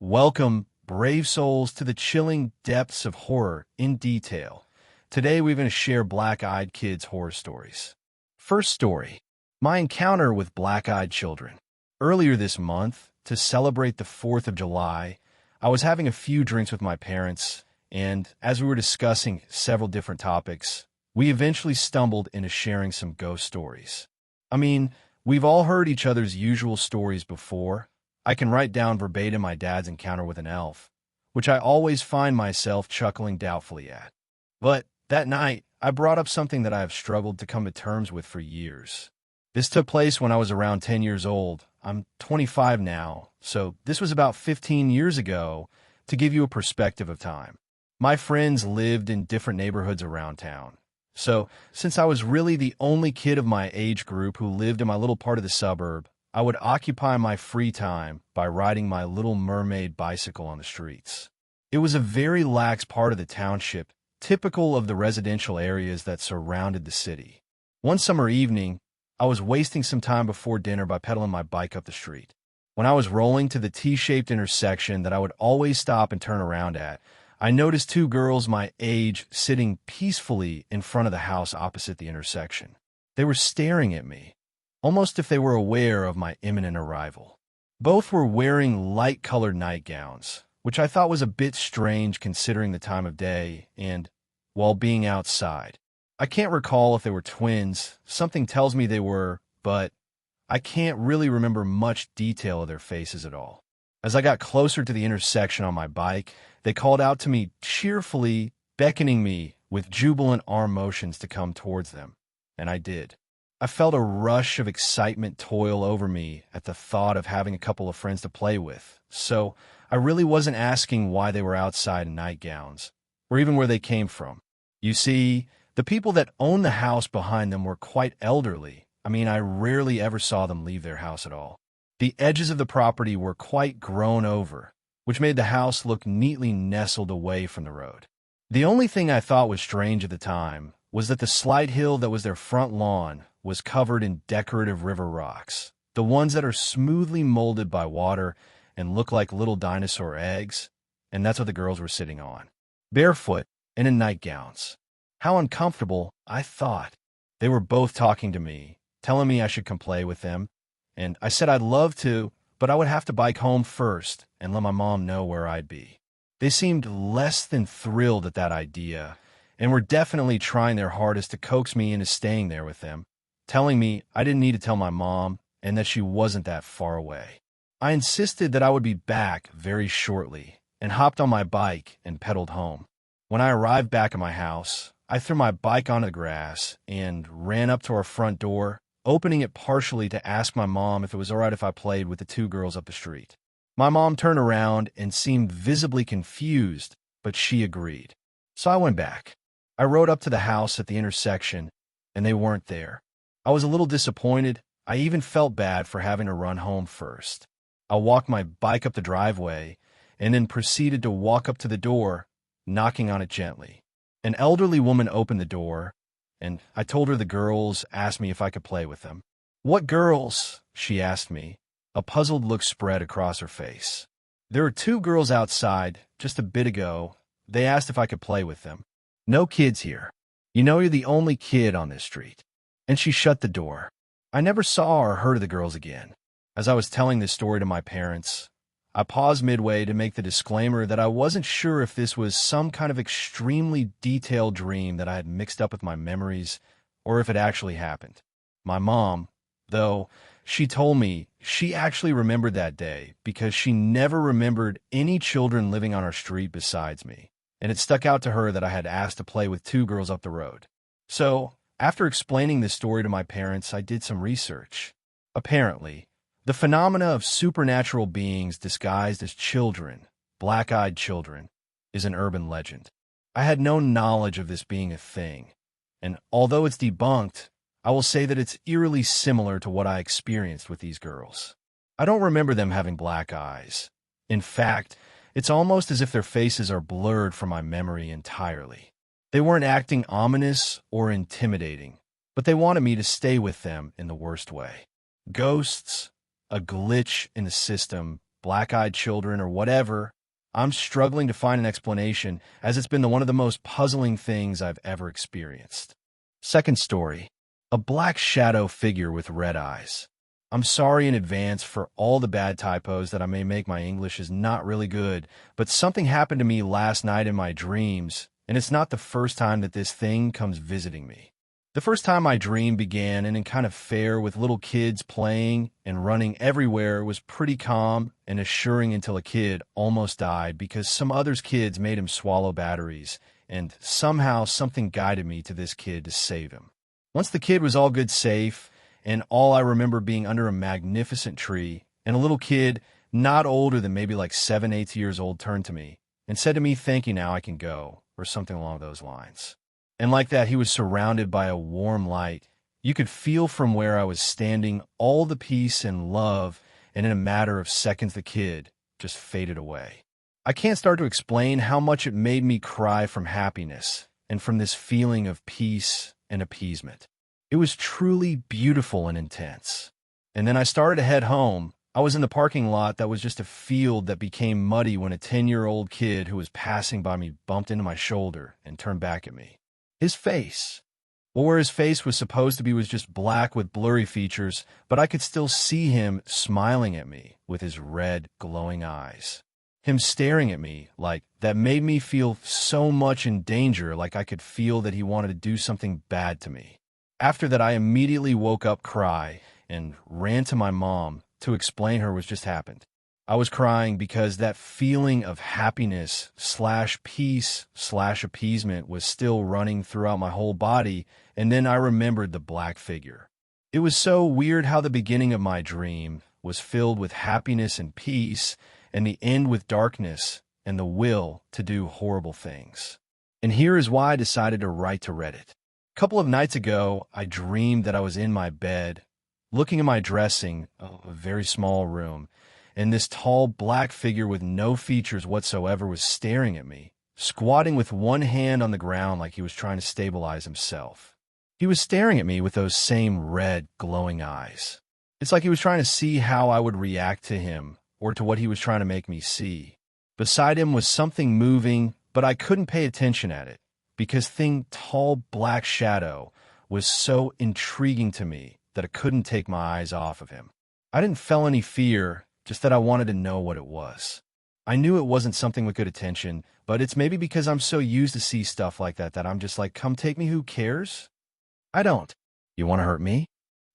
Welcome, brave souls, to the chilling depths of horror in detail. Today we're going to share Black-Eyed Kids horror stories. First story, my encounter with black-eyed children. Earlier this month, to celebrate the 4th of July, I was having a few drinks with my parents, and as we were discussing several different topics, we eventually stumbled into sharing some ghost stories. I mean, we've all heard each other's usual stories before. I can write down verbatim my dad's encounter with an elf, which I always find myself chuckling doubtfully at. But that night, I brought up something that I have struggled to come to terms with for years. This took place when I was around 10 years old. I'm 25 now, so this was about 15 years ago, to give you a perspective of time. My friends lived in different neighborhoods around town. So, since I was really the only kid of my age group who lived in my little part of the suburb, I would occupy my free time by riding my Little Mermaid bicycle on the streets. It was a very lax part of the township, typical of the residential areas that surrounded the city. One summer evening, I was wasting some time before dinner by pedaling my bike up the street. When I was rolling to the T-shaped intersection that I would always stop and turn around at, I noticed two girls my age sitting peacefully in front of the house opposite the intersection. They were staring at me, almost if they were aware of my imminent arrival. Both were wearing light-colored nightgowns, which I thought was a bit strange considering the time of day and, while being outside. I can't recall if they were twins. Something tells me they were, but I can't really remember much detail of their faces at all. As I got closer to the intersection on my bike, they called out to me cheerfully, beckoning me with jubilant arm motions to come towards them, and I did. I felt a rush of excitement toil over me at the thought of having a couple of friends to play with, so I really wasn't asking why they were outside in nightgowns, or even where they came from. You see, the people that owned the house behind them were quite elderly. I rarely ever saw them leave their house at all. The edges of the property were quite grown over, which made the house look neatly nestled away from the road. The only thing I thought was strange at the time was that the slight hill that was their front lawn was covered in decorative river rocks, the ones that are smoothly molded by water and look like little dinosaur eggs, and that's what the girls were sitting on, barefoot and in nightgowns. How uncomfortable, I thought. They were both talking to me, telling me I should come play with them, and I said I'd love to, but I would have to bike home first and let my mom know where I'd be. They seemed less than thrilled at that idea, and were definitely trying their hardest to coax me into staying there with them, telling me I didn't need to tell my mom and that she wasn't that far away. I insisted that I would be back very shortly and hopped on my bike and pedaled home. When I arrived back at my house, I threw my bike on the grass and ran up to our front door, opening it partially to ask my mom if it was all right if I played with the two girls up the street. My mom turned around and seemed visibly confused, but she agreed. So I went back. I rode up to the house at the intersection, and they weren't there. I was a little disappointed. I even felt bad for having to run home first. I walked my bike up the driveway, and then proceeded to walk up to the door, knocking on it gently. An elderly woman opened the door, and I told her the girls asked me if I could play with them. "What girls?" she asked me. A puzzled look spread across her face. "There were two girls outside just a bit ago. They asked if I could play with them. No kids here. You know you're the only kid on this street." And she shut the door. I never saw or heard of the girls again. As I was telling this story to my parents, I paused midway to make the disclaimer that I wasn't sure if this was some kind of extremely detailed dream that I had mixed up with my memories, or if it actually happened. My mom, though, she told me she actually remembered that day because she never remembered any children living on our street besides me, and it stuck out to her that I had asked to play with two girls up the road. So, after explaining this story to my parents, I did some research. Apparently, the phenomena of supernatural beings disguised as children, black-eyed children, is an urban legend. I had no knowledge of this being a thing, and although it's debunked, I will say that it's eerily similar to what I experienced with these girls. I don't remember them having black eyes. In fact, it's almost as if their faces are blurred from my memory entirely. They weren't acting ominous or intimidating, but they wanted me to stay with them in the worst way. Ghosts, a glitch in the system, black-eyed children, or whatever, I'm struggling to find an explanation, as it's been one of the most puzzling things I've ever experienced. Second story. A black shadow figure with red eyes. I'm sorry in advance for all the bad typos that I may make. My English is not really good, but something happened to me last night in my dreams, and it's not the first time that this thing comes visiting me. The first time my dream began in a kind of fair with little kids playing and running everywhere was pretty calm and assuring until a kid almost died because some other kids made him swallow batteries, and somehow something guided me to this kid to save him. Once the kid was all good safe, and all I remember being under a magnificent tree, and a little kid, not older than maybe like 7, 8 years old, turned to me and said to me, "Thank you, now I can go," or something along those lines. And like that, he was surrounded by a warm light. You could feel from where I was standing all the peace and love, and in a matter of seconds, the kid just faded away. I can't start to explain how much it made me cry from happiness and from this feeling of peace and appeasement. It was truly beautiful and intense. And then I started to head home. I was in the parking lot that was just a field that became muddy when a 10-year-old kid who was passing by me bumped into my shoulder and turned back at me. His face, well, where his face was supposed to be, was just black with blurry features, but I could still see him smiling at me with his red, glowing eyes. Him staring at me like that made me feel so much in danger, like I could feel that he wanted to do something bad to me. After that, I immediately woke up, cried, and ran to my mom to explain her what just happened. I was crying because that feeling of happiness / peace / appeasement was still running throughout my whole body, and then I remembered the black figure. It was so weird how the beginning of my dream was filled with happiness and peace, and the end with darkness and the will to do horrible things. And here is why I decided to write to Reddit. A couple of nights ago, I dreamed that I was in my bed, looking at my dressing, a very small room, and this tall black figure with no features whatsoever was staring at me, squatting with one hand on the ground like he was trying to stabilize himself. He was staring at me with those same red, glowing eyes. It's like he was trying to see how I would react to him, or to what he was trying to make me see. Beside him was something moving, but I couldn't pay attention at it, because tall black shadow was so intriguing to me that I couldn't take my eyes off of him. I didn't feel any fear, just that I wanted to know what it was. I knew it wasn't something with good attention, but it's maybe because I'm so used to see stuff like that I'm just like, come take me, who cares? I don't. You want to hurt me?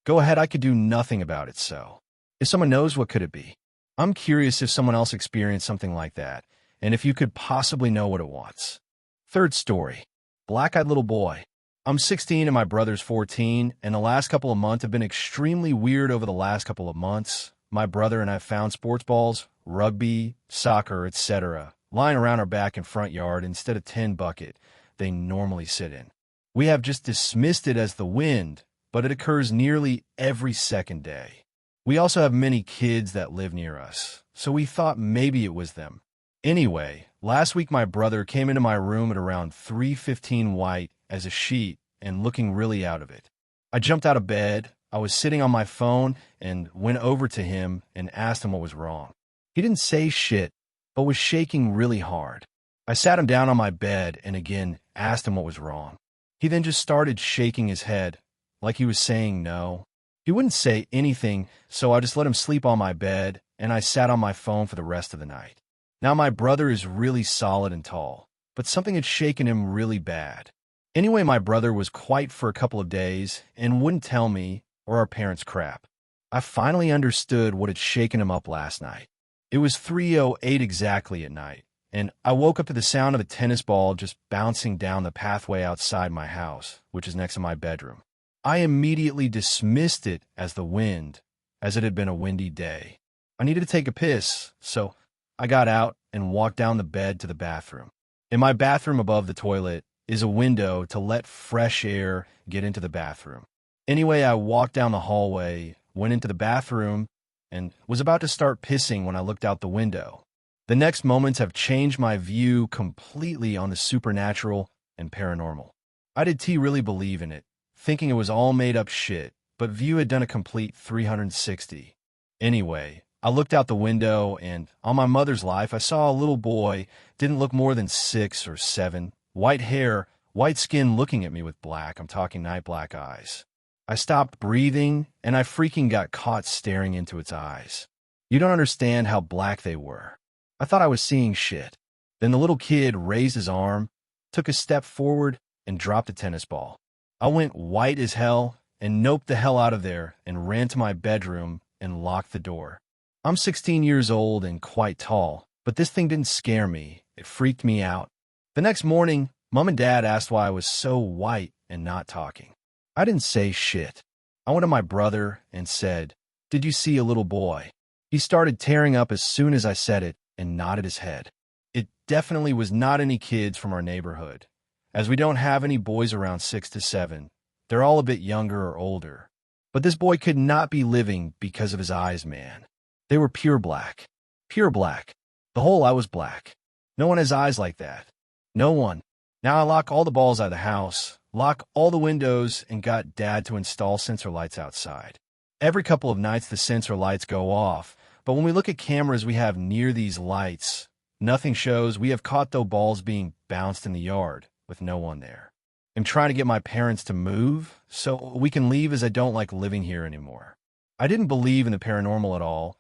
Go ahead, I could do nothing about it, so. If someone knows, what could it be? I'm curious if someone else experienced something like that, and if you could possibly know what it was. Third story. Black-eyed little boy. I'm 16 and my brother's 14, and the last couple of months have been extremely weird. Over the last couple of months, my brother and I found sports balls, rugby, soccer, etc., lying around our back and front yard instead of 10 bucket they normally sit in. We have just dismissed it as the wind, but it occurs nearly every second day. We also have many kids that live near us, so we thought maybe it was them. Anyway, last week my brother came into my room at around 3:15 white as a sheet and looking really out of it. I jumped out of bed. I was sitting on my phone and went over to him and asked him what was wrong. He didn't say shit, but was shaking really hard. I sat him down on my bed and again asked him what was wrong. He then just started shaking his head, like he was saying no. He wouldn't say anything, so I just let him sleep on my bed, and I sat on my phone for the rest of the night. Now my brother is really solid and tall, but something had shaken him really bad. Anyway, my brother was quiet for a couple of days and wouldn't tell me or our parents crap. I finally understood what had shaken him up last night. It was 3:08 exactly at night, and I woke up to the sound of a tennis ball just bouncing down the pathway outside my house, which is next to my bedroom. I immediately dismissed it as the wind, as it had been a windy day. I needed to take a piss, so I got out and walked down the bed to the bathroom. In my bathroom above the toilet is a window to let fresh air get into the bathroom. Anyway, I walked down the hallway, went into the bathroom, and was about to start pissing when I looked out the window. The next moments have changed my view completely on the supernatural and paranormal. I did really believe in it, thinking it was all made up shit, but View had done a complete 360. Anyway, I looked out the window, and on my mother's life, I saw a little boy, didn't look more than 6 or 7, white hair, white skin looking at me with black, I'm talking night black eyes. I stopped breathing, and I freaking got caught staring into its eyes. You don't understand how black they were. I thought I was seeing shit. Then the little kid raised his arm, took a step forward, and dropped a tennis ball. I went white as hell and noped the hell out of there and ran to my bedroom and locked the door. I'm 16 years old and quite tall, but this thing didn't scare me. It freaked me out. The next morning, Mom and Dad asked why I was so white and not talking. I didn't say shit. I went to my brother and said, "Did you see a little boy?" He started tearing up as soon as I said it and nodded his head. It definitely was not any kids from our neighborhood, as we don't have any boys around 6 to 7. They're all a bit younger or older. But this boy could not be living because of his eyes, man. They were pure black. Pure black. The whole eye was black. No one has eyes like that. No one. Now I lock all the balls out of the house, lock all the windows, and got Dad to install sensor lights outside. Every couple of nights the sensor lights go off, but when we look at cameras we have near these lights, nothing shows. We have caught those balls being bounced in the yard with no one there. I'm trying to get my parents to move so we can leave, as I don't like living here anymore. I didn't believe in the paranormal at all,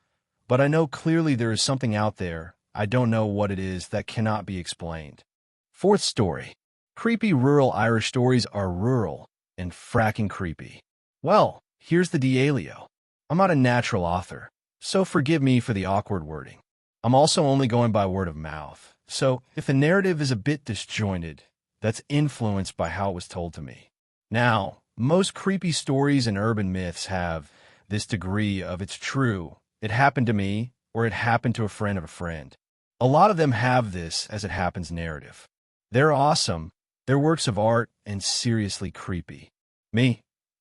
but I know clearly there is something out there. I don't know what it is that cannot be explained. Fourth story. Creepy rural Irish stories are rural and fracking creepy. Well, here's the dealio. I'm not a natural author, so forgive me for the awkward wording. I'm also only going by word of mouth, so if the narrative is a bit disjointed, that's influenced by how it was told to me. Now, most creepy stories and urban myths have this degree of "it's true, it happened to me," or "it happened to a friend of a friend." A lot of them have this as it happens narrative. They're awesome, they're works of art, and seriously creepy. Me,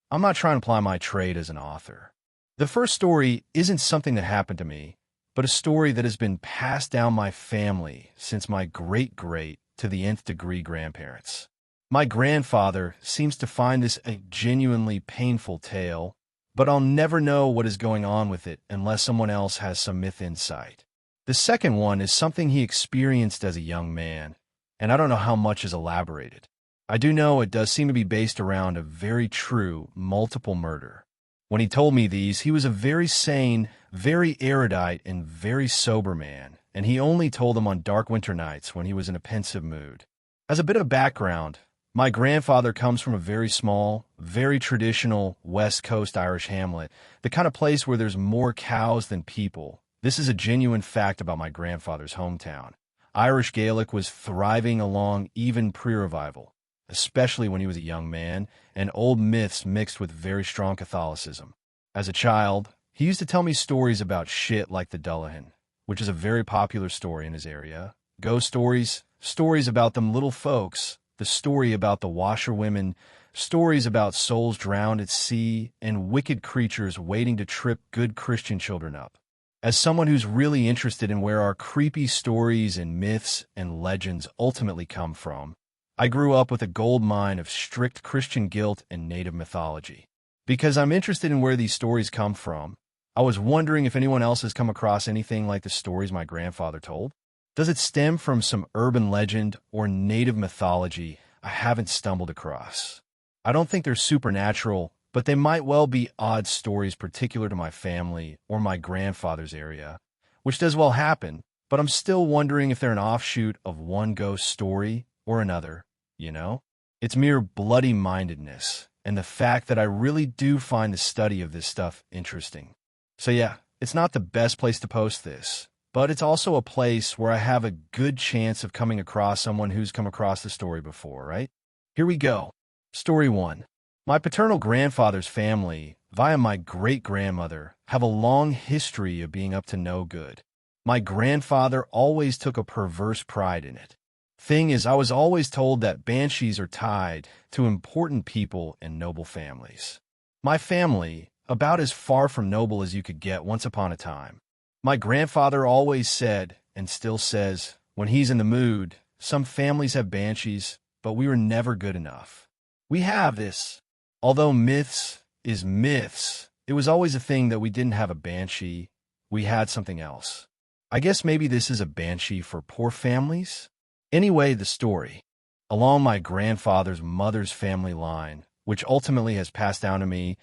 I'm not trying to ply my trade as an author. The first story isn't something that happened to me, but a story that has been passed down my family since my great-great to the nth degree grandparents. My grandfather seems to find this a genuinely painful tale, but I'll never know what is going on with it unless someone else has some myth insight. The second one is something he experienced as a young man, and I don't know how much is elaborated. I do know it does seem to be based around a very true multiple murder. When he told me these, he was a very sane, very erudite, and very sober man, and he only told them on dark winter nights when he was in a pensive mood. As a bit of background, my grandfather comes from a very small, very traditional West Coast Irish hamlet, the kind of place where there's more cows than people. This is a genuine fact about my grandfather's hometown. Irish Gaelic was thriving along even pre-revival, especially when he was a young man, and old myths mixed with very strong Catholicism. As a child, he used to tell me stories about shit like the Dullahan, which is a very popular story in his area, ghost stories, stories about them little folks, the story about the washerwomen, stories about souls drowned at sea, and wicked creatures waiting to trip good Christian children up. As someone who's really interested in where our creepy stories and myths and legends ultimately come from, I grew up with a gold mine of strict Christian guilt and native mythology. Because I'm interested in where these stories come from, I was wondering if anyone else has come across anything like the stories my grandfather told. Does it stem from some urban legend or native mythology I haven't stumbled across? I don't think they're supernatural, but they might well be odd stories particular to my family or my grandfather's area, which does well happen, but I'm still wondering if they're an offshoot of one ghost story or another, you know? It's mere bloody-mindedness, and the fact that I really do find the study of this stuff interesting. So yeah, it's not the best place to post this, but it's also a place where I have a good chance of coming across someone who's come across the story before, right? Here we go. Story 1. My paternal grandfather's family, via my great-grandmother, have a long history of being up to no good. My grandfather always took a perverse pride in it. Thing is, I was always told that banshees are tied to important people and noble families. My family, about as far from noble as you could get once upon a time. My grandfather always said, and still says, when he's in the mood, some families have banshees, but we were never good enough. We have this. Although myths is myths, it was always a thing that we didn't have a banshee, we had something else. I guess maybe this is a banshee for poor families? Anyway, the story. Along my grandfather's mother's family line, which ultimately has passed down to me,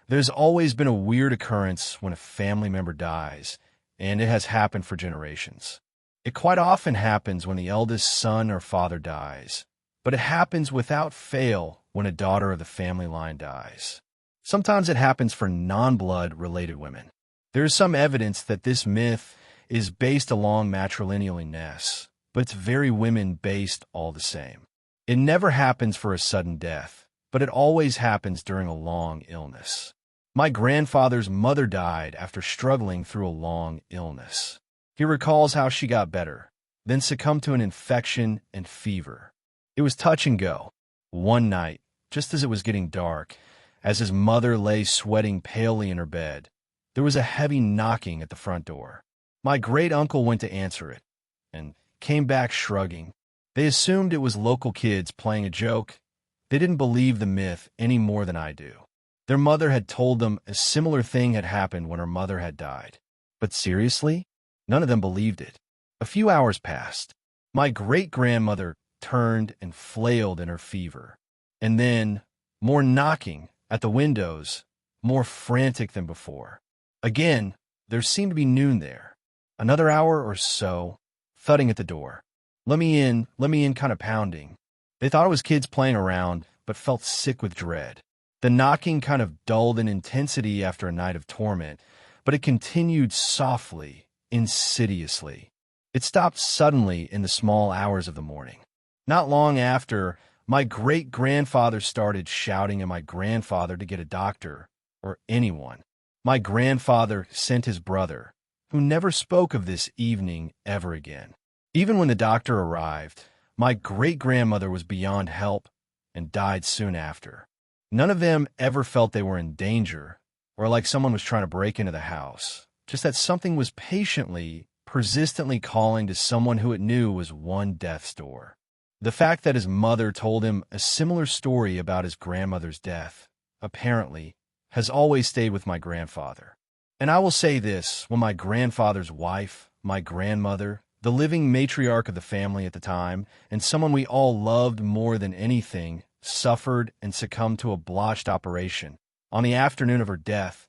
there's always been a weird occurrence when a family member dies, and it has happened for generations. It quite often happens when the eldest son or father dies, but it happens without fail when a daughter of the family line dies. Sometimes it happens for non-blood related women. There is some evidence that this myth is based along matrilinealness, but it's very women-based all the same. It never happens for a sudden death, but it always happens during a long illness. My grandfather's mother died after struggling through a long illness. He recalls how she got better, then succumbed to an infection and fever. It was touch and go. One night, just as it was getting dark, as his mother lay sweating palely in her bed, there was a heavy knocking at the front door. My great-uncle went to answer it, and came back shrugging. They assumed it was local kids playing a joke. They didn't believe the myth any more than I do. Their mother had told them a similar thing had happened when her mother had died. But seriously? None of them believed it. A few hours passed. My great-grandmother turned and flailed in her fever. And then, more knocking at the windows, more frantic than before. Again, there seemed to be noon there. Another hour or so, thudding at the door. Let me in, kind of pounding. They thought it was kids playing around, but felt sick with dread. The knocking kind of dulled in intensity after a night of torment, but it continued softly, insidiously. It stopped suddenly in the small hours of the morning. Not long after, my great-grandfather started shouting at my grandfather to get a doctor, or anyone. My grandfather sent his brother, who never spoke of this evening ever again. Even when the doctor arrived, my great-grandmother was beyond help and died soon after. None of them ever felt they were in danger or like someone was trying to break into the house, just that something was patiently, persistently calling to someone who it knew was one death's door. The fact that his mother told him a similar story about his grandmother's death, apparently, has always stayed with my grandfather. And I will say this, when my grandfather's wife, my grandmother, the living matriarch of the family at the time, and someone we all loved more than anything, suffered and succumbed to a botched operation, on the afternoon of her death,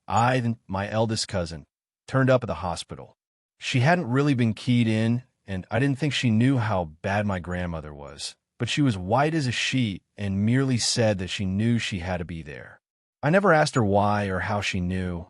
I and my eldest cousin turned up at the hospital. She hadn't really been keyed in, and I didn't think she knew how bad my grandmother was, but she was white as a sheet and merely said that she knew she had to be there. I never asked her why or how she knew,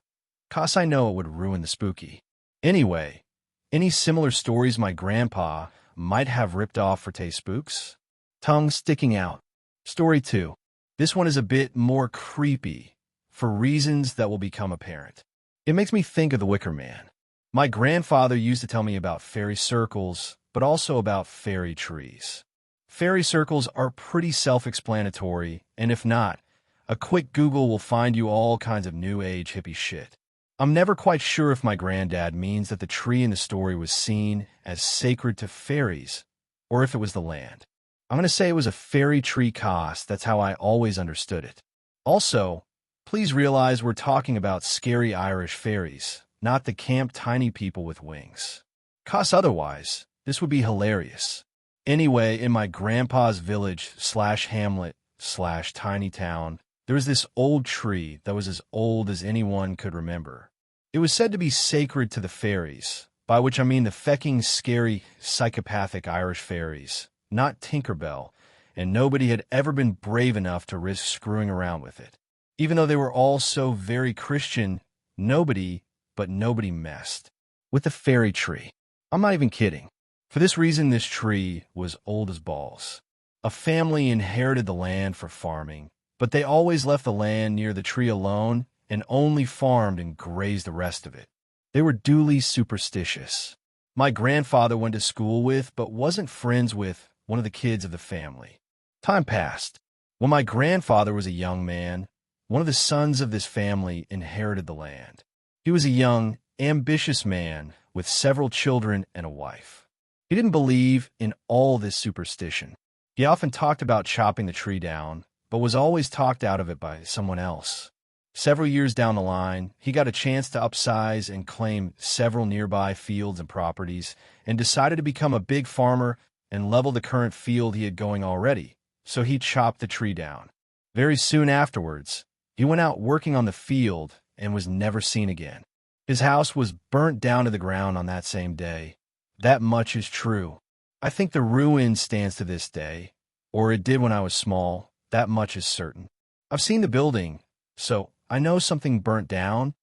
'cause I know it would ruin the spooky. Anyway, any similar stories my grandpa might have ripped off for Tay Spooks? Tongue sticking out. Story 2. This one is a bit more creepy, for reasons that will become apparent. It makes me think of the Wicker Man. My grandfather used to tell me about fairy circles, but also about fairy trees. Fairy circles are pretty self-explanatory, and if not, a quick Google will find you all kinds of new age hippie shit. I'm never quite sure if my granddad means that the tree in the story was seen as sacred to fairies, or if it was the land. I'm going to say it was a fairy tree cos. That's how I always understood it. Also, please realize we're talking about scary Irish fairies, not the camp tiny people with wings. 'Cause otherwise, this would be hilarious. Anyway, in my grandpa's village/hamlet/tiny town, there was this old tree that was as old as anyone could remember. It was said to be sacred to the fairies, by which I mean the fecking scary psychopathic Irish fairies, not Tinkerbell, and nobody had ever been brave enough to risk screwing around with it. Even though they were all so very Christian, nobody messed with the fairy tree. I'm not even kidding. For this reason, this tree was old as balls. A family inherited the land for farming, but they always left the land near the tree alone and only farmed and grazed the rest of it. They were duly superstitious. My grandfather went to school with, but wasn't friends with, one of the kids of the family. Time passed. When my grandfather was a young man, one of the sons of this family inherited the land. He was a young, ambitious man with several children and a wife. He didn't believe in all this superstition. He often talked about chopping the tree down, but was always talked out of it by someone else. Several years down the line, he got a chance to upsize and claim several nearby fields and properties, and decided to become a big farmer and level the current field he had going already, so he chopped the tree down. Very soon afterwards, he went out working on the field and was never seen again. His house was burnt down to the ground on that same day. That much is true. I think the ruin stands to this day, or it did when I was small. That much is certain. I've seen the building, so I know something burnt down,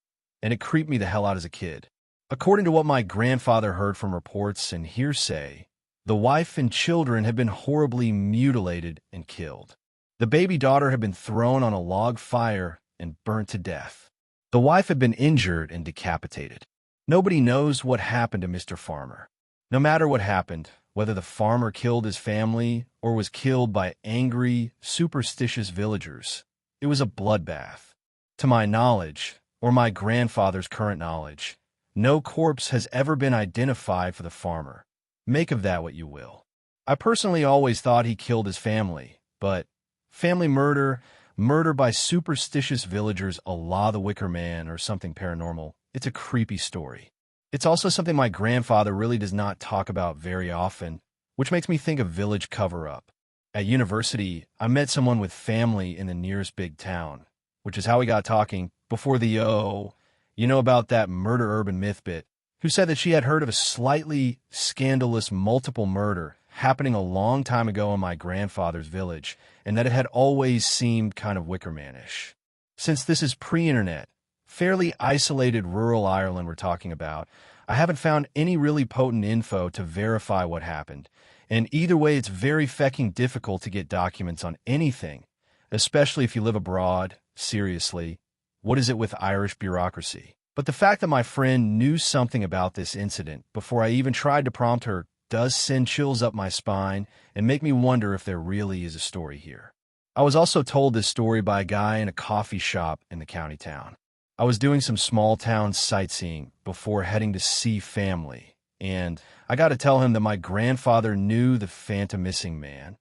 and it creeped me the hell out as a kid. According to what my grandfather heard from reports and hearsay, the wife and children had been horribly mutilated and killed. The baby daughter had been thrown on a log fire and burnt to death. The wife had been injured and decapitated. Nobody knows what happened to Mr. Farmer. No matter what happened, whether the farmer killed his family or was killed by angry, superstitious villagers, it was a bloodbath. To my knowledge, or my grandfather's current knowledge, no corpse has ever been identified for the farmer. Make of that what you will. I personally always thought he killed his family, but family murder, murder by superstitious villagers a la the Wicker Man or something paranormal, it's a creepy story. It's also something my grandfather really does not talk about very often, which makes me think of village cover-up. At university, I met someone with family in the nearest big town, which is how we got talking before the you know about that murder urban myth bit, who said that she had heard of a slightly scandalous multiple murder happening a long time ago in my grandfather's village, and that it had always seemed kind of Wickermanish. Since this is pre-internet, fairly isolated rural Ireland we're talking about, I haven't found any really potent info to verify what happened, and either way it's very fecking difficult to get documents on anything, especially if you live abroad. Seriously, what is it with Irish bureaucracy? But the fact that my friend knew something about this incident before I even tried to prompt her does send chills up my spine and make me wonder if there really is a story here. I was also told this story by a guy in a coffee shop in the county town. I was doing some small town sightseeing before heading to see family, and I got to tell him that my grandfather knew the phantom missing man,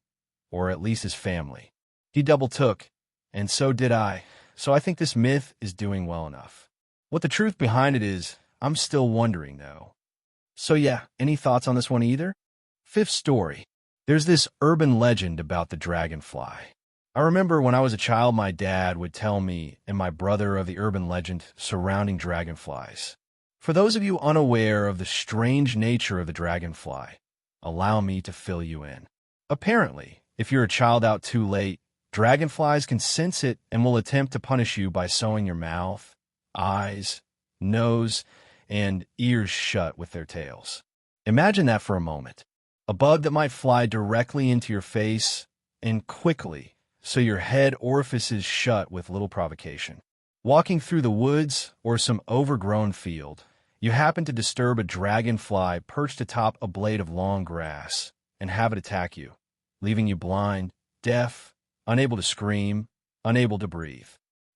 or at least his family. He double-took, and so did I, so I think this myth is doing well enough. What the truth behind it is, I'm still wondering, though. So yeah, any thoughts on this one either? Fifth story. There's this urban legend about the dragonfly. I remember when I was a child, my dad would tell me and my brother of the urban legend surrounding dragonflies. For those of you unaware of the strange nature of the dragonfly, allow me to fill you in. Apparently, if you're a child out too late, dragonflies can sense it and will attempt to punish you by sewing your mouth, eyes, nose, and ears shut with their tails. Imagine that for a moment. A bug that might fly directly into your face and quickly, so your head orifices shut with little provocation. Walking through the woods or some overgrown field, you happen to disturb a dragonfly perched atop a blade of long grass and have it attack you, leaving you blind, deaf, unable to scream, unable to breathe.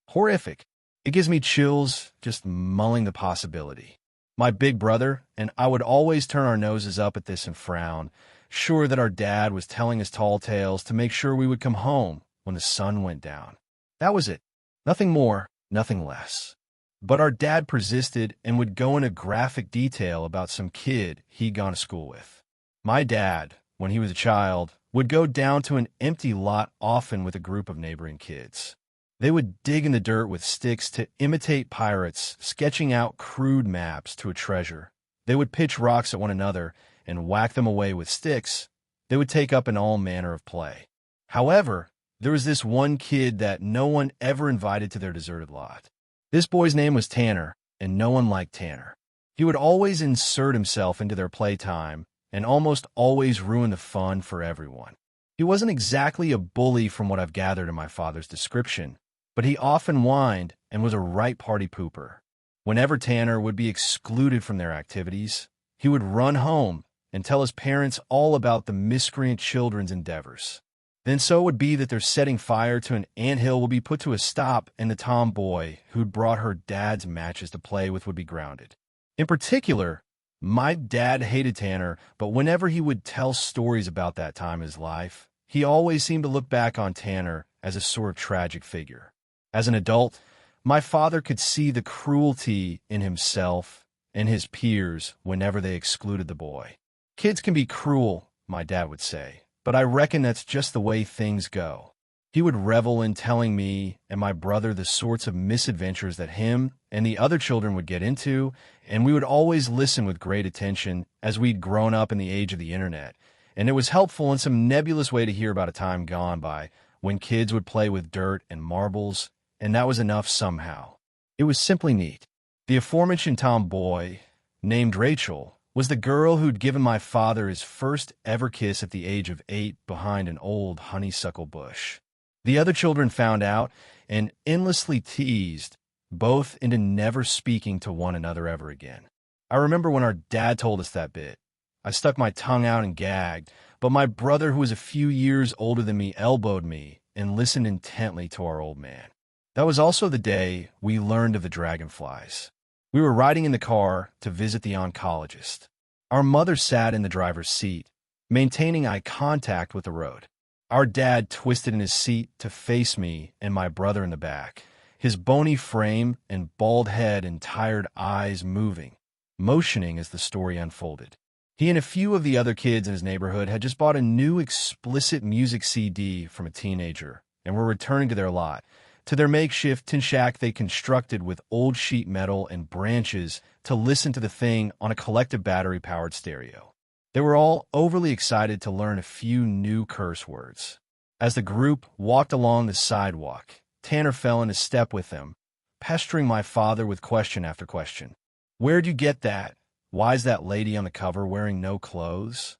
Horrific. It gives me chills just mulling the possibility. My big brother and I would always turn our noses up at this and frown, sure that our dad was telling us tall tales to make sure we would come home when the sun went down. That was it. Nothing more, nothing less. But our dad persisted and would go into graphic detail about some kid he'd gone to school with. My dad, when he was a child, would go down to an empty lot often with a group of neighboring kids. They would dig in the dirt with sticks to imitate pirates, sketching out crude maps to a treasure. They would pitch rocks at one another and whack them away with sticks. They would take up in all manner of play. However, there was this one kid that no one ever invited to their deserted lot. This boy's name was Tanner, and no one liked Tanner. He would always insert himself into their playtime and almost always ruin the fun for everyone. He wasn't exactly a bully from what I've gathered in my father's description, but he often whined and was a right party pooper. Whenever Tanner would be excluded from their activities, he would run home and tell his parents all about the miscreant children's endeavors. Then so it would be that their setting fire to an anthill would be put to a stop, and the tomboy who'd brought her dad's matches to play with would be grounded. In particular, my dad hated Tanner, but whenever he would tell stories about that time in his life, he always seemed to look back on Tanner as a sort of tragic figure. As an adult, My father could see the cruelty in himself and his peers whenever they excluded the boy. Kids can be cruel, my dad would say, but I reckon that's just the way things go. He would revel in telling me and my brother the sorts of misadventures that him and the other children would get into, and we would always listen with great attention as we'd grown up in the age of the internet. And it was helpful in some nebulous way to hear about a time gone by when kids would play with dirt and marbles, and that was enough somehow. It was simply neat. The aforementioned tomboy, named Rachel, was the girl who'd given my father his first ever kiss at the age of 8 behind an old honeysuckle bush. The other children found out and endlessly teased, both into never speaking to one another ever again. I remember when our dad told us that bit. I stuck my tongue out and gagged, but my brother, who was a few years older than me, elbowed me and listened intently to our old man. That was also the day we learned of the dragonflies. We were riding in the car to visit the oncologist. Our mother sat in the driver's seat, maintaining eye contact with the road. Our dad twisted in his seat to face me and my brother in the back, his bony frame and bald head and tired eyes motioning as the story unfolded. He and a few of the other kids in his neighborhood had just bought a new explicit music CD from a teenager and were returning to their lot, to their makeshift tin shack they constructed with old sheet metal and branches to listen to the thing on a collective battery-powered stereo. They were all overly excited to learn a few new curse words. As the group walked along the sidewalk, Tanner fell into step with them, pestering my father with question after question. "Where'd you get that? Why's that lady on the cover wearing no clothes?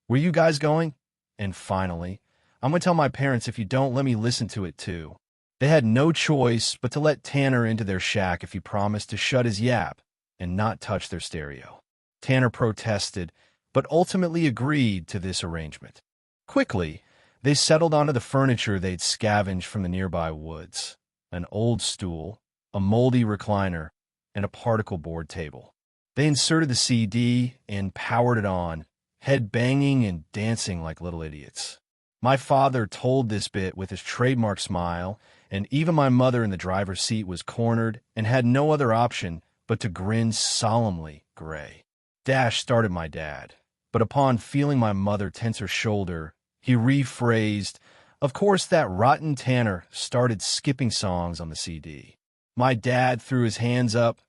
Where you guys going?" And finally, "I'm going to tell my parents if you don't let me listen to it too." They had no choice but to let Tanner into their shack if he promised to shut his yap and not touch their stereo. Tanner protested, but ultimately agreed to this arrangement. Quickly, they settled onto the furniture they'd scavenged from the nearby woods: an old stool, a moldy recliner, and a particle board table. They inserted the CD and powered it on, head banging and dancing like little idiots. My father told this bit with his trademark smile, and even my mother in the driver's seat was cornered and had no other option but to grin solemnly gray. Dash started my dad, but upon feeling my mother tense her shoulder, he rephrased, "Of course that rotten Tanner started skipping songs on the CD." My dad threw his hands up.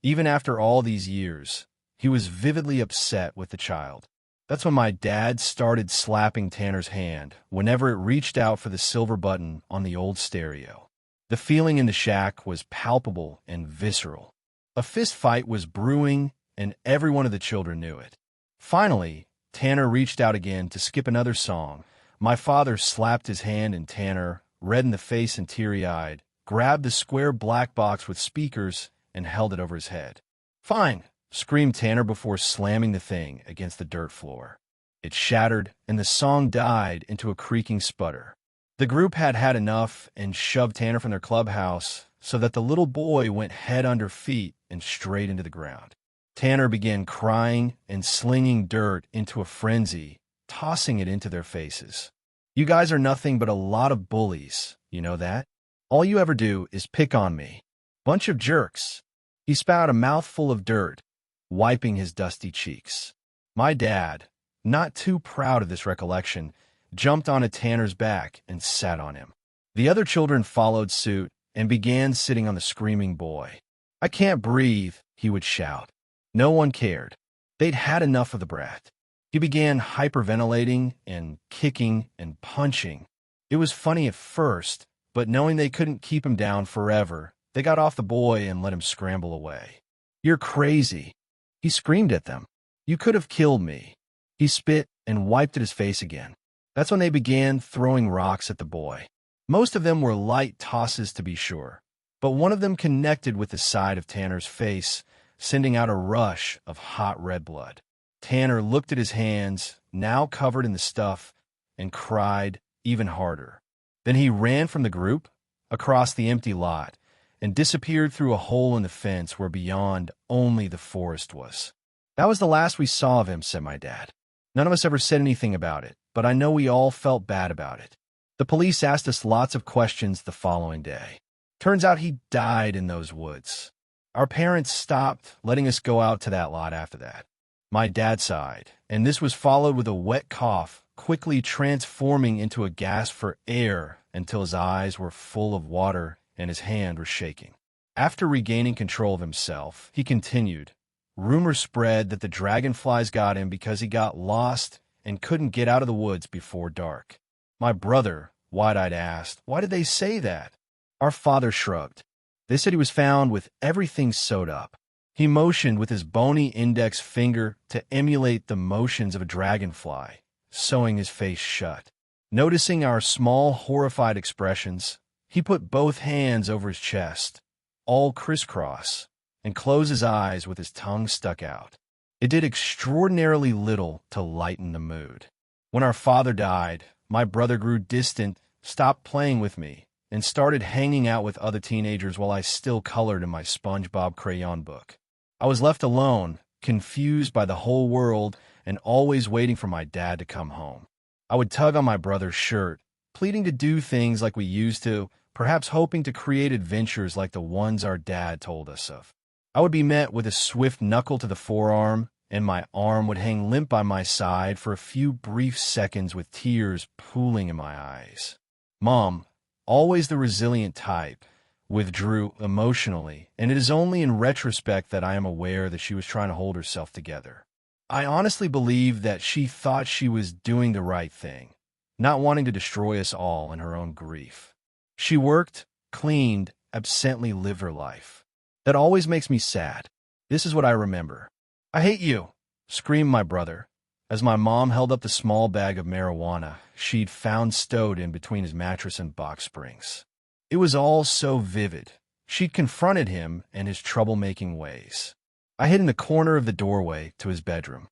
Even after all these years, he was vividly upset with the child. That's when my dad started slapping Tanner's hand whenever it reached out for the silver button on the old stereo. The feeling in the shack was palpable and visceral. A fist fight was brewing, and every one of the children knew it. Finally, Tanner reached out again to skip another song. My father slapped his hand, and Tanner, red in the face and teary-eyed, grabbed the square black box with speakers and held it over his head. "Fine," screamed Tanner before slamming the thing against the dirt floor. It shattered, and the song died into a creaking sputter. The group had had enough and shoved Tanner from their clubhouse so that the little boy went head under feet and straight into the ground. Tanner began crying and slinging dirt into a frenzy, tossing it into their faces. "You guys are nothing but a lot of bullies, you know that? All you ever do is pick on me. Bunch of jerks." He spat a mouthful of dirt, wiping his dusty cheeks. My dad, not too proud of this recollection, jumped onto Tanner's back and sat on him. The other children followed suit and began sitting on the screaming boy. "I can't breathe," he would shout. No one cared. They'd had enough of the brat. He began hyperventilating and kicking and punching. It was funny at first, but knowing they couldn't keep him down forever, they got off the boy and let him scramble away. "You're crazy," he screamed at them. "You could have killed me." He spit and wiped at his face again. That's when they began throwing rocks at the boy. Most of them were light tosses, to be sure, but one of them connected with the side of Tanner's face, sending out a rush of hot red blood. Tanner looked at his hands, now covered in the stuff, and cried even harder. Then he ran from the group, across the empty lot, and disappeared through a hole in the fence where beyond only the forest was. "That was the last we saw of him," said my dad. "None of us ever said anything about it, but I know we all felt bad about it. The police asked us lots of questions the following day. Turns out he died in those woods. Our parents stopped letting us go out to that lot after that. My dad sighed, and this was followed with a wet cough, quickly transforming into a gasp for air until his eyes were full of water and his hand was shaking. After regaining control of himself, he continued, "Rumors spread that the dragonflies got him because he got lost and couldn't get out of the woods before dark." My brother, wide-eyed, asked, "Why did they say that?" Our father shrugged. "They said he was found with everything sewed up." He motioned with his bony index finger to emulate the motions of a dragonfly, sewing his face shut. Noticing our small, horrified expressions, he put both hands over his chest, all crisscross, and closed his eyes with his tongue stuck out. It did extraordinarily little to lighten the mood. When our father died, my brother grew distant, stopped playing with me, and started hanging out with other teenagers while I still colored in my SpongeBob crayon book. I was left alone, confused by the whole world, and always waiting for my dad to come home. I would tug on my brother's shirt, pleading to do things like we used to, perhaps hoping to create adventures like the ones our dad told us of. I would be met with a swift knuckle to the forearm, and my arm would hang limp by my side for a few brief seconds with tears pooling in my eyes. Mom, always the resilient type, withdrew emotionally, and it is only in retrospect that I am aware that she was trying to hold herself together. I honestly believe that she thought she was doing the right thing, not wanting to destroy us all in her own grief. She worked, cleaned, absently lived her life. That always makes me sad. This is what I remember. "I hate you," screamed my brother, as my mom held up the small bag of marijuana she'd found stowed in between his mattress and box springs. It was all so vivid. She'd confronted him and his troublemaking ways. I hid in the corner of the doorway to his bedroom.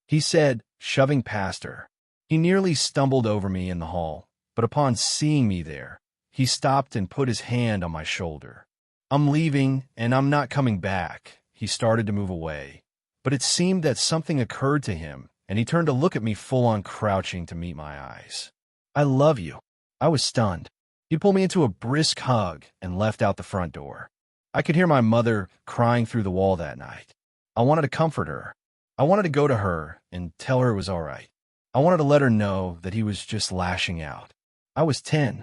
He said, shoving past her. He nearly stumbled over me in the hall, but upon seeing me there, he stopped and put his hand on my shoulder. "I'm leaving, and I'm not coming back." He started to move away, but it seemed that something occurred to him, and he turned to look at me full-on crouching to meet my eyes. "I love you." I was stunned. He pulled me into a brisk hug and left out the front door. I could hear my mother crying through the wall that night. I wanted to comfort her. I wanted to go to her and tell her it was all right. I wanted to let her know that he was just lashing out. I was 10.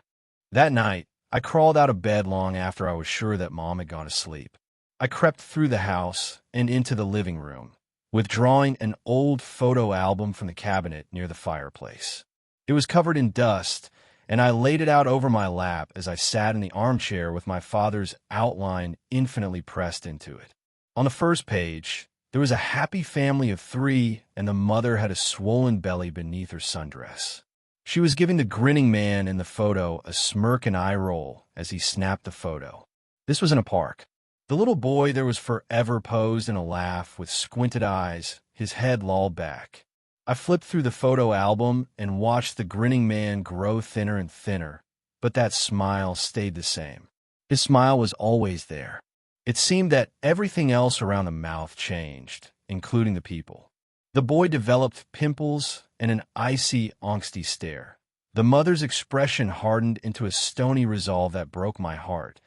That night, I crawled out of bed long after I was sure that Mom had gone to sleep. I crept through the house and into the living room, withdrawing an old photo album from the cabinet near the fireplace. It was covered in dust, and I laid it out over my lap as I sat in the armchair with my father's outline infinitely pressed into it. On the first page, there was a happy family of 3, and the mother had a swollen belly beneath her sundress. She was giving the grinning man in the photo a smirk and eye roll as he snapped the photo. This was in a park. The little boy there was forever posed in a laugh with squinted eyes, his head lolled back. I flipped through the photo album and watched the grinning man grow thinner and thinner, but that smile stayed the same. His smile was always there. It seemed that everything else around the mouth changed, including the people. The boy developed pimples and an icy, angsty stare. The mother's expression hardened into a stony resolve that broke my heart.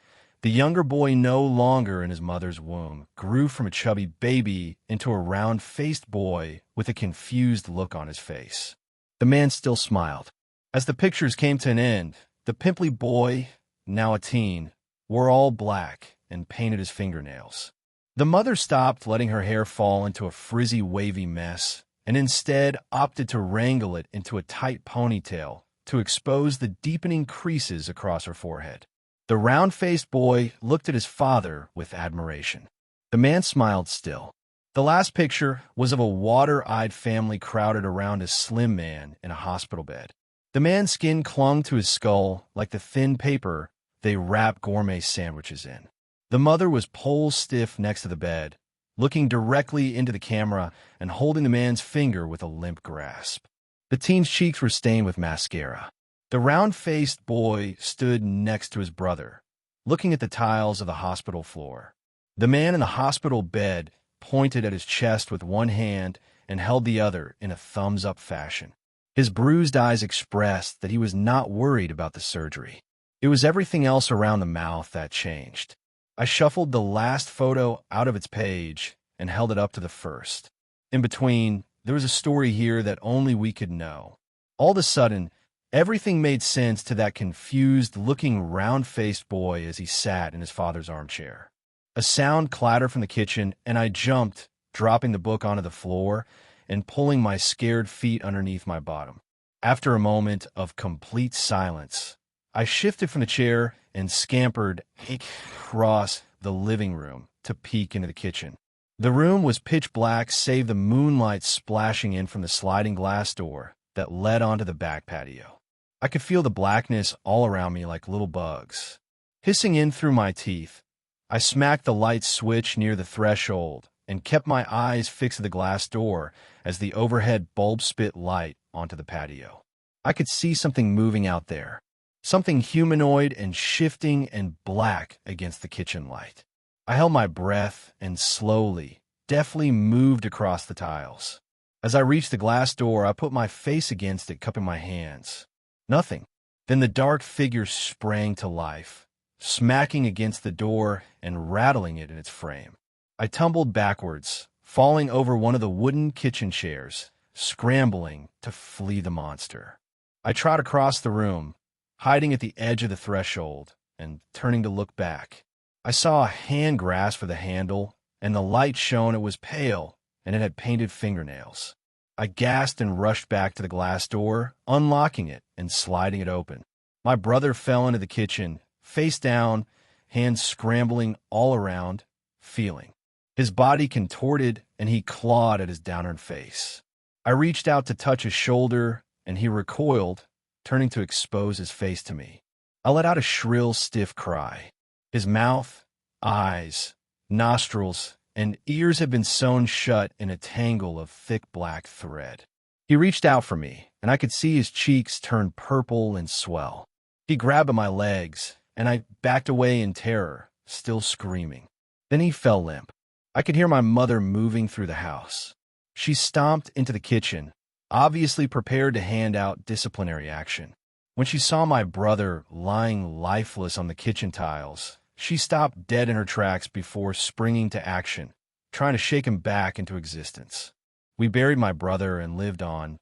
The younger boy, no longer in his mother's womb, grew from a chubby baby into a round-faced boy with a confused look on his face. The man still smiled. As the pictures came to an end, the pimply boy, now a teen, wore all black and painted his fingernails. The mother stopped letting her hair fall into a frizzy, wavy mess, and instead opted to wrangle it into a tight ponytail to expose the deepening creases across her forehead. The round-faced boy looked at his father with admiration. The man smiled still. The last picture was of a water-eyed family crowded around a slim man in a hospital bed. The man's skin clung to his skull like the thin paper they wrap gourmet sandwiches in. The mother was pole-stiff next to the bed, looking directly into the camera and holding the man's finger with a limp grasp. The teen's cheeks were stained with mascara. The round-faced boy stood next to his brother, looking at the tiles of the hospital floor. The man in the hospital bed pointed at his chest with one hand and held the other in a thumbs-up fashion. His bruised eyes expressed that he was not worried about the surgery. It was everything else around the mouth that changed. I shuffled the last photo out of its page and held it up to the first. In between, there was a story here that only we could know. All of a sudden, everything made sense to that confused-looking, round-faced boy as he sat in his father's armchair. A sound clattered from the kitchen, and I jumped, dropping the book onto the floor and pulling my scared feet underneath my bottom. After a moment of complete silence, I shifted from the chair and scampered across the living room to peek into the kitchen. The room was pitch black save the moonlight splashing in from the sliding glass door that led onto the back patio. I could feel the blackness all around me like little bugs. Hissing in through my teeth, I smacked the light switch near the threshold and kept my eyes fixed at the glass door as the overhead bulb spit light onto the patio. I could see something moving out there, something humanoid and shifting and black against the kitchen light. I held my breath and slowly, deftly moved across the tiles. As I reached the glass door, I put my face against it, cupping my hands. Nothing. Then the dark figure sprang to life, smacking against the door and rattling it in its frame. I tumbled backwards, falling over one of the wooden kitchen chairs, scrambling to flee the monster. I trot across the room, hiding at the edge of the threshold and turning to look back. I saw a hand grasp for the handle, and the light shone. It was pale, and it had painted fingernails. I gasped and rushed back to the glass door, unlocking it and sliding it open. My brother fell into the kitchen, face down, hands scrambling all around, feeling. His body contorted, and he clawed at his downturned face. I reached out to touch his shoulder, and he recoiled, turning to expose his face to me. I let out a shrill, stiff cry. His mouth, eyes, nostrils, and ears had been sewn shut in a tangle of thick black thread. He reached out for me, and I could see his cheeks turn purple and swell. He grabbed at my legs, and I backed away in terror, still screaming. Then he fell limp. I could hear my mother moving through the house. She stomped into the kitchen, obviously prepared to hand out disciplinary action. When she saw my brother lying lifeless on the kitchen tiles, she stopped dead in her tracks before springing to action, trying to shake him back into existence. We buried my brother and lived on,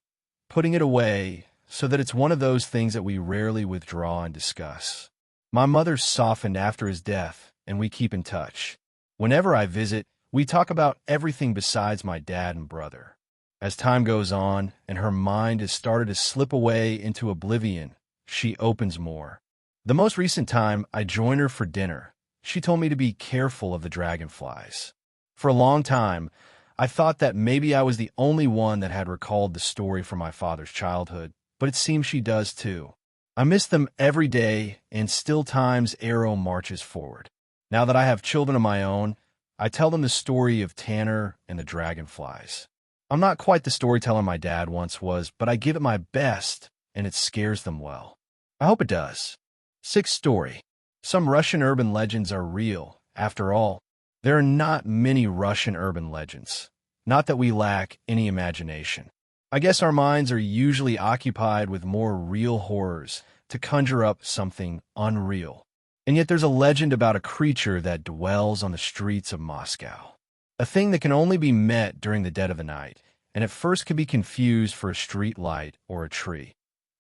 putting it away so that it's one of those things that we rarely withdraw and discuss. My mother softened after his death, and we keep in touch. Whenever I visit, we talk about everything besides my dad and brother. As time goes on, and her mind has started to slip away into oblivion, she opens more. The most recent time I joined her for dinner, she told me to be careful of the dragonflies. For a long time, I thought that maybe I was the only one that had recalled the story from my father's childhood, but it seems she does too. I miss them every day, and still times arrow marches forward. Now that I have children of my own, I tell them the story of Tanner and the dragonflies. I'm not quite the storyteller my dad once was, but I give it my best, and it scares them well. I hope it does. Sixth story. Some Russian urban legends are real. After all, there are not many Russian urban legends. Not that we lack any imagination. I guess our minds are usually occupied with more real horrors to conjure up something unreal. And yet there's a legend about a creature that dwells on the streets of Moscow. A thing that can only be met during the dead of the night, and at first can be confused for a street light or a tree,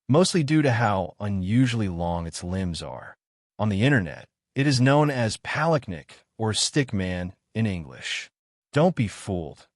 mostly due to how unusually long its limbs are. On the internet, it is known as Palachnik or Stickman in English. Don't be fooled.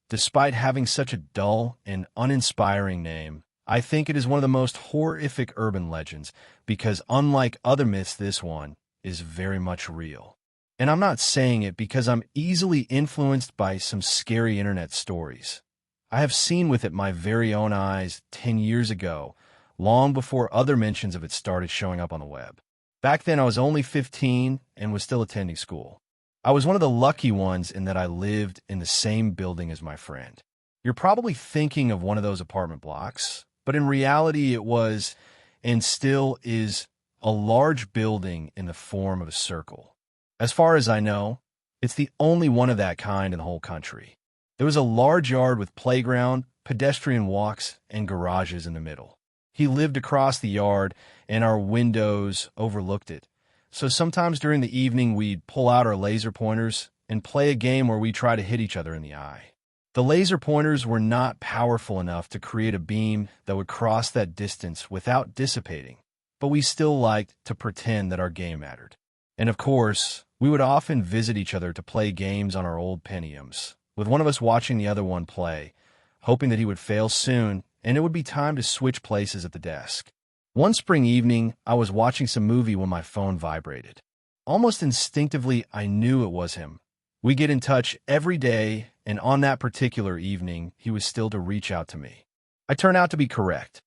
Despite having such a dull and uninspiring name, I think it is one of the most horrific urban legends because unlike other myths, this one is very much real. And I'm not saying it because I'm easily influenced by some scary internet stories. I have seen with it my very own eyes 10 years ago, long before other mentions of it started showing up on the web. Back then, I was only 15 and was still attending school. I was one of the lucky ones in that I lived in the same building as my friend. You're probably thinking of one of those apartment blocks, but in reality, it was, and still is, a large building in the form of a circle. As far as I know, it's the only one of that kind in the whole country. There was a large yard with playground, pedestrian walks, and garages in the middle. He lived across the yard, and our windows overlooked it. So sometimes during the evening, we'd pull out our laser pointers and play a game where we try to hit each other in the eye. The laser pointers were not powerful enough to create a beam that would cross that distance without dissipating, but we still liked to pretend that our game mattered. And of course, we would often visit each other to play games on our old Pentiums, with one of us watching the other one play, hoping that he would fail soon and it would be time to switch places at the desk. One spring evening, I was watching some movie when my phone vibrated. Almost instinctively, I knew it was him. We get in touch every day, and on that particular evening, he was still to reach out to me. I turned out to be correct.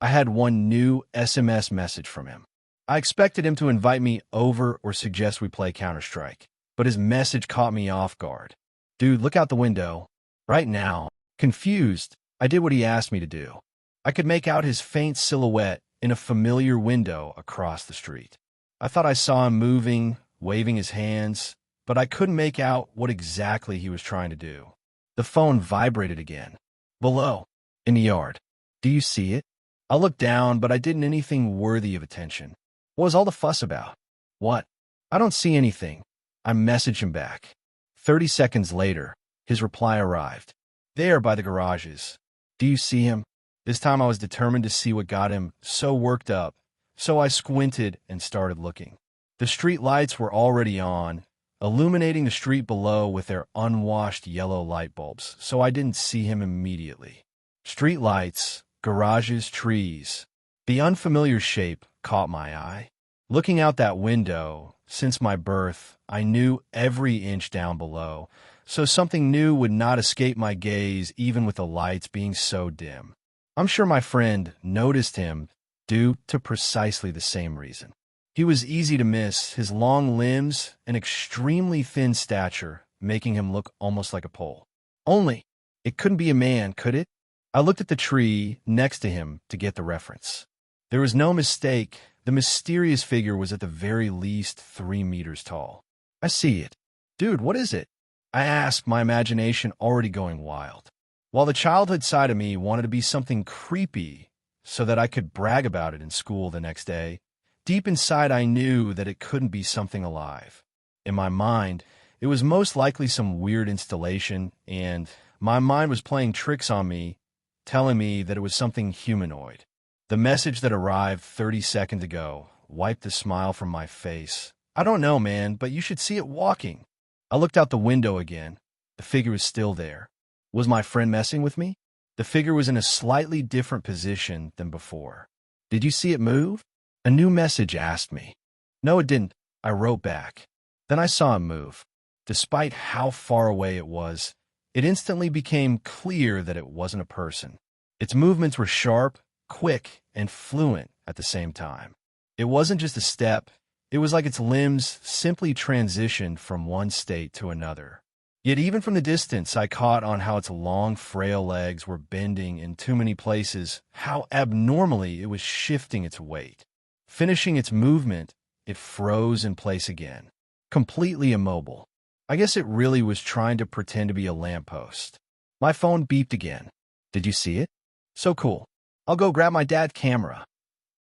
I had one new SMS message from him. I expected him to invite me over or suggest we play Counter-Strike, but his message caught me off guard. Dude, look out the window. Right now. Confused, I did what he asked me to do. I could make out his faint silhouette in a familiar window across the street. I thought I saw him moving, waving his hands, but I couldn't make out what exactly he was trying to do. The phone vibrated again. Below, in the yard. Do you see it? I looked down, but I didn't anything worthy of attention. What was all the fuss about? What? I don't see anything. I messaged him back. 30 seconds later, his reply arrived. There by the garages. Do you see him? This time I was determined to see what got him so worked up, so I squinted and started looking. The street lights were already on, illuminating the street below with their unwashed yellow light bulbs, so I didn't see him immediately. Street lights, garages, trees. The unfamiliar shape caught my eye. Looking out that window, since my birth, I knew every inch down below, so something new would not escape my gaze even with the lights being so dim. I'm sure my friend noticed him due to precisely the same reason. He was easy to miss, his long limbs and extremely thin stature, making him look almost like a pole. Only, it couldn't be a man, could it? I looked at the tree next to him to get the reference. There was no mistake. The mysterious figure was at the very least 3 meters tall. I see it. Dude, what is it? I asked, my imagination already going wild. While the childhood side of me wanted to be something creepy so that I could brag about it in school the next day, deep inside I knew that it couldn't be something alive. In my mind, it was most likely some weird installation, and my mind was playing tricks on me, telling me that it was something humanoid. The message that arrived 30 seconds ago wiped the smile from my face. I don't know, man, but you should see it walking. I looked out the window again. The figure was still there. Was my friend messing with me? The figure was in a slightly different position than before. Did you see it move? A new message asked me. No, it didn't. I wrote back. Then I saw him move. Despite how far away it was, it instantly became clear that it wasn't a person. Its movements were sharp, quick, and fluent at the same time. It wasn't just a step. It was like its limbs simply transitioned from one state to another. Yet even from the distance, I caught on how its long, frail legs were bending in too many places, how abnormally it was shifting its weight. Finishing its movement, it froze in place again, completely immobile. I guess it really was trying to pretend to be a lamppost. My phone beeped again. Did you see it? So cool. I'll go grab my dad's camera.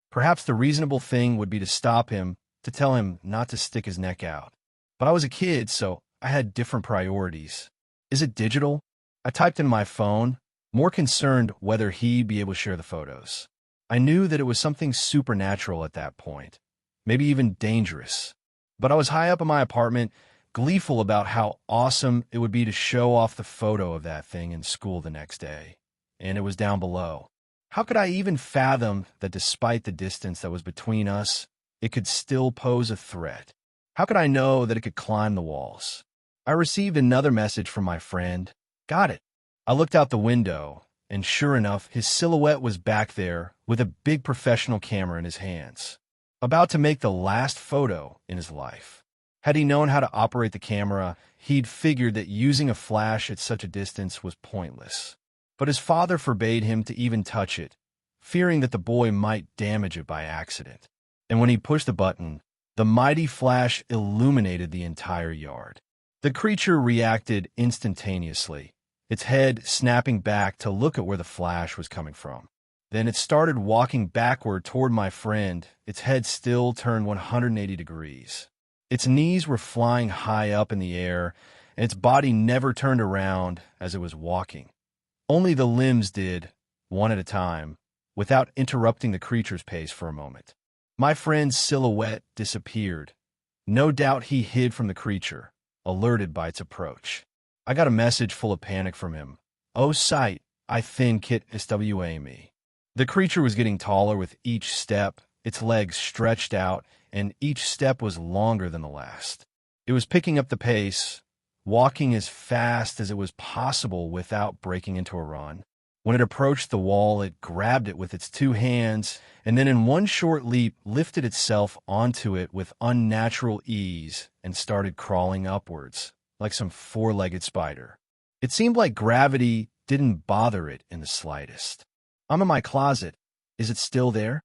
Perhaps the reasonable thing would be to stop him, to tell him not to stick his neck out. But I was a kid, so I had different priorities. Is it digital? I typed in my phone, more concerned whether he'd be able to share the photos. I knew that it was something supernatural at that point, maybe even dangerous. But I was high up in my apartment, gleeful about how awesome it would be to show off the photo of that thing in school the next day. And it was down below. How could I even fathom that despite the distance that was between us, it could still pose a threat? How could I know that it could climb the walls? I received another message from my friend. Got it. I looked out the window, and sure enough, his silhouette was back there with a big professional camera in his hands, about to make the last photo in his life. Had he known how to operate the camera, he'd figured that using a flash at such a distance was pointless. But his father forbade him to even touch it, fearing that the boy might damage it by accident. And when he pushed the button, the mighty flash illuminated the entire yard. The creature reacted instantaneously, its head snapping back to look at where the flash was coming from. Then it started walking backward toward my friend, its head still turned 180 degrees. Its knees were flying high up in the air, and its body never turned around as it was walking. Only the limbs did, one at a time, without interrupting the creature's pace for a moment. My friend's silhouette disappeared. No doubt he hid from the creature, alerted by its approach. I got a message full of panic from him. "Oh, sight, I think it SWA me." The creature was getting taller with each step, its legs stretched out, and each step was longer than the last. It was picking up the pace, walking as fast as it was possible without breaking into a run. When it approached the wall, it grabbed it with its two hands, and then in one short leap lifted itself onto it with unnatural ease and started crawling upwards, like some four-legged spider. It seemed like gravity didn't bother it in the slightest. "I'm in my closet. Is it still there?"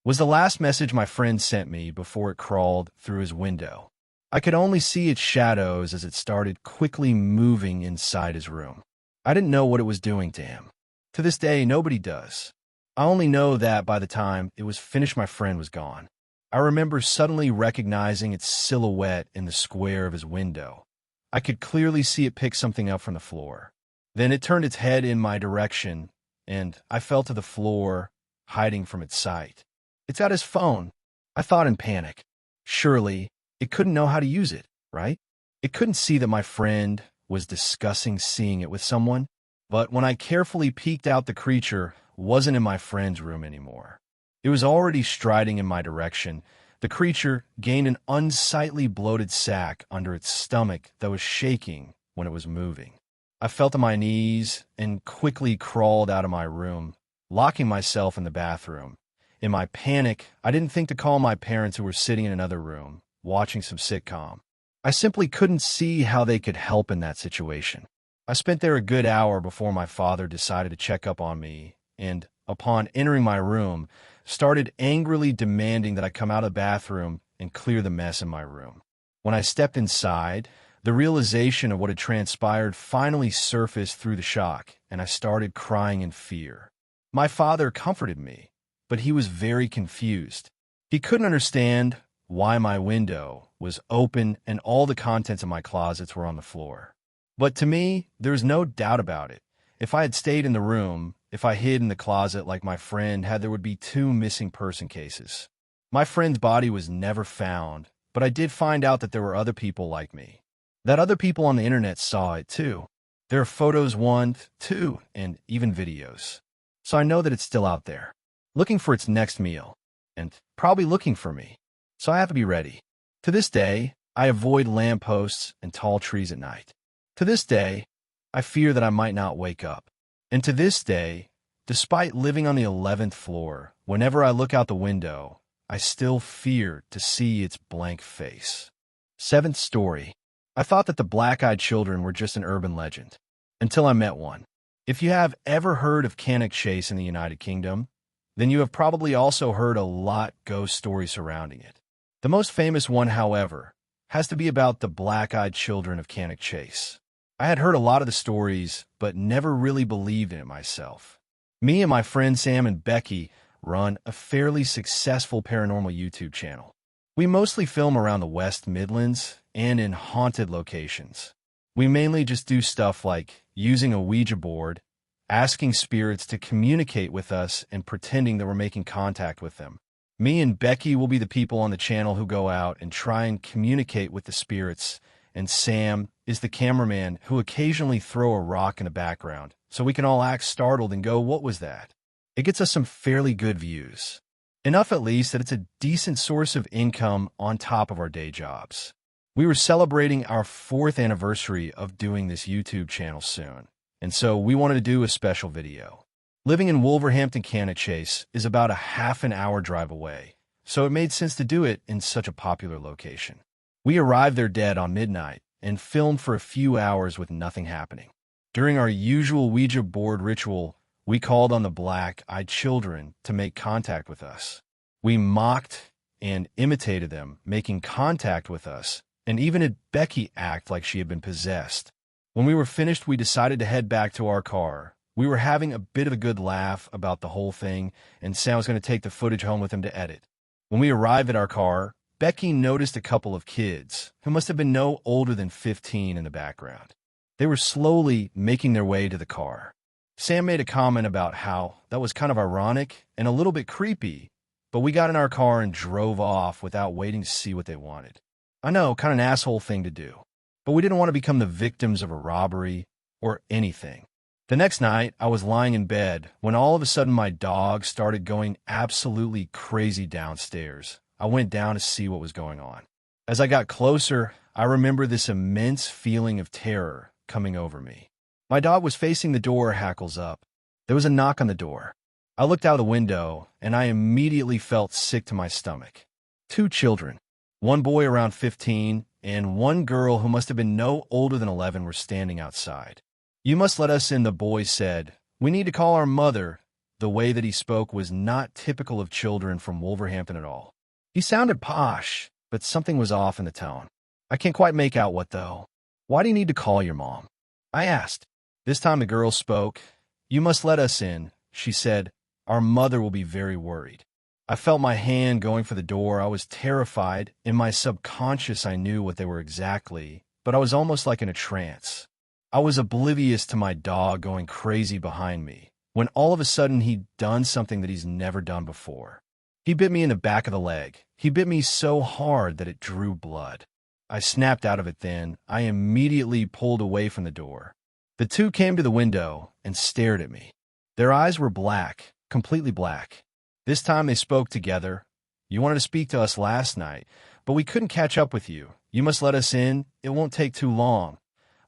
was the last message my friend sent me before it crawled through his window. I could only see its shadows as it started quickly moving inside his room. I didn't know what it was doing to him. To this day, nobody does. I only know that by the time it was finished, my friend was gone. I remember suddenly recognizing its silhouette in the square of his window. I could clearly see it pick something up from the floor. Then it turned its head in my direction, and I fell to the floor, hiding from its sight. "It's at his phone," I thought in panic. Surely, it couldn't know how to use it, right? It couldn't see that my friend was discussing seeing it with someone. But when I carefully peeked out, the creature wasn't in my friend's room anymore. It was already striding in my direction. The creature gained an unsightly bloated sack under its stomach that was shaking when it was moving. I fell to my knees and quickly crawled out of my room, locking myself in the bathroom. In my panic, I didn't think to call my parents, who were sitting in another room, watching some sitcom. I simply couldn't see how they could help in that situation. I spent there a good hour before my father decided to check up on me, and upon entering my room, started angrily demanding that I come out of the bathroom and clear the mess in my room. When I stepped inside, the realization of what had transpired finally surfaced through the shock, and I started crying in fear. My father comforted me, but he was very confused. He couldn't understand why my window was open and all the contents of my closets were on the floor. But to me, there was no doubt about it. If I had stayed in the room, if I hid in the closet like my friend had, there would be 2 missing person cases. My friend's body was never found, but I did find out that there were other people like me. That other people on the internet saw it too. There are photos, 1, 2, and even videos. So I know that it's still out there, looking for its next meal, and probably looking for me. So I have to be ready. To this day, I avoid lampposts and tall trees at night. To this day, I fear that I might not wake up. And to this day, despite living on the 11th floor, whenever I look out the window, I still fear to see its blank face. 7th story. I thought that the black-eyed children were just an urban legend, until I met one. If you have ever heard of Cannock Chase in the United Kingdom, then you have probably also heard a lot ghost stories surrounding it. The most famous one, however, has to be about the black-eyed children of Cannock Chase. I had heard a lot of the stories, but never really believed in it myself. Me and my friend Sam and Becky run a fairly successful paranormal YouTube channel. We mostly film around the West Midlands and in haunted locations. We mainly just do stuff like using a Ouija board, asking spirits to communicate with us, and pretending that we're making contact with them. Me and Becky will be the people on the channel who go out and try and communicate with the spirits, and Sam is the cameraman who occasionally throw a rock in the background so we can all act startled and go, "What was that?" It gets us some fairly good views. Enough at least that it's a decent source of income on top of our day jobs. We were celebrating our 4th anniversary of doing this YouTube channel soon, and so we wanted to do a special video. Living in Wolverhampton, Cannock Chase is about a half an hour drive away, so it made sense to do it in such a popular location. We arrived there dead on midnight and filmed for a few hours with nothing happening. During our usual Ouija board ritual, we called on the black-eyed children to make contact with us. We mocked and imitated them, making contact with us, and even had Becky act like she had been possessed. When we were finished, we decided to head back to our car, We were having a bit of a good laugh about the whole thing, and Sam was going to take the footage home with him to edit. When we arrived at our car, Becky noticed a couple of kids, who must have been no older than 15, in the background. They were slowly making their way to the car. Sam made a comment about how that was kind of ironic and a little bit creepy, but we got in our car and drove off without waiting to see what they wanted. I know, kind of an asshole thing to do, but we didn't want to become the victims of a robbery or anything. The next night, I was lying in bed when all of a sudden my dog started going absolutely crazy downstairs. I went down to see what was going on. As I got closer, I remember this immense feeling of terror coming over me. My dog was facing the door, hackles up. There was a knock on the door. I looked out the window, and I immediately felt sick to my stomach. 2 children, one boy around 15, and one girl who must have been no older than 11 were standing outside. "You must let us in," the boy said. "We need to call our mother." The way that he spoke was not typical of children from Wolverhampton at all. He sounded posh, but something was off in the tone. I can't quite make out what, though. "Why do you need to call your mom?" I asked. This time the girl spoke. "You must let us in," she said. "Our mother will be very worried." I felt my hand going for the door. I was terrified. In my subconscious, I knew what they were exactly, but I was almost like in a trance. I was oblivious to my dog going crazy behind me, when all of a sudden he'd done something that he's never done before. He bit me in the back of the leg. He bit me so hard that it drew blood. I snapped out of it then. I immediately pulled away from the door. The 2 came to the window and stared at me. Their eyes were black, completely black. This time they spoke together. "You wanted to speak to us last night, but we couldn't catch up with you. You must let us in. It won't take too long."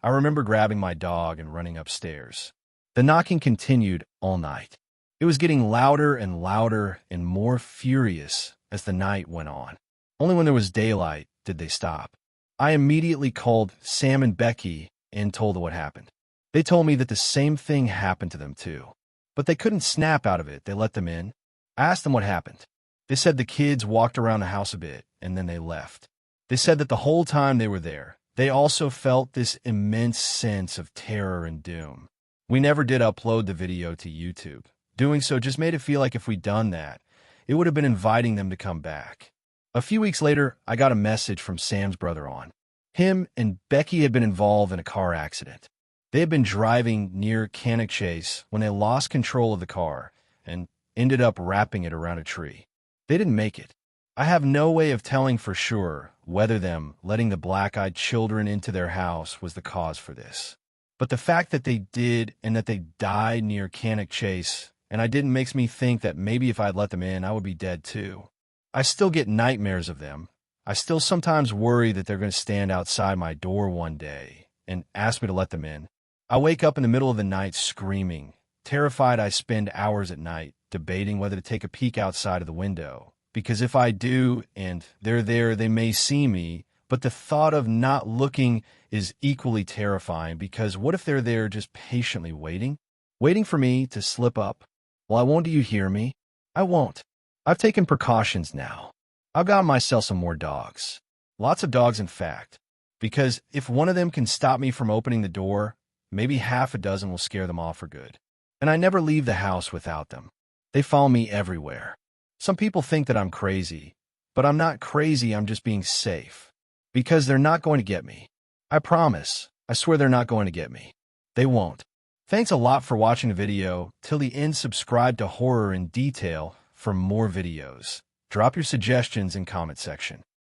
I remember grabbing my dog and running upstairs. The knocking continued all night. It was getting louder and louder and more furious as the night went on. Only when there was daylight did they stop. I immediately called Sam and Becky and told them what happened. They told me that the same thing happened to them too. But they couldn't snap out of it. They let them in. I asked them what happened. They said the kids walked around the house a bit, and then they left. They said that the whole time they were there, they also felt this immense sense of terror and doom. We never did upload the video to YouTube. Doing so just made it feel like if we'd done that, it would have been inviting them to come back. A few weeks later, I got a message from Sam's brother on. Him and Becky had been involved in a car accident. They had been driving near Cannock Chase when they lost control of the car and ended up wrapping it around a tree. They didn't make it. I have no way of telling for sure whether them letting the black-eyed children into their house was the cause for this. But the fact that they did and that they died near Cannock Chase, and I didn't, makes me think that maybe if I'd let them in, I would be dead too. I still get nightmares of them. I still sometimes worry that they're going to stand outside my door one day and ask me to let them in. I wake up in the middle of the night screaming. Terrified, I spend hours at night debating whether to take a peek outside of the window. Because if I do, and they're there, they may see me. But the thought of not looking is equally terrifying, because what if they're there just patiently waiting? Waiting for me to slip up? Well, won't you hear me? I won't. I've taken precautions now. I've got myself some more dogs. Lots of dogs, in fact. Because if one of them can stop me from opening the door, maybe half a dozen will scare them off for good. And I never leave the house without them. They follow me everywhere. Some people think that I'm crazy, but I'm not crazy, I'm just being safe. Because they're not going to get me. I promise. I swear they're not going to get me. They won't. Thanks a lot for watching the video. Till the end, subscribe to Horror in Detail for more videos. Drop your suggestions in comment section.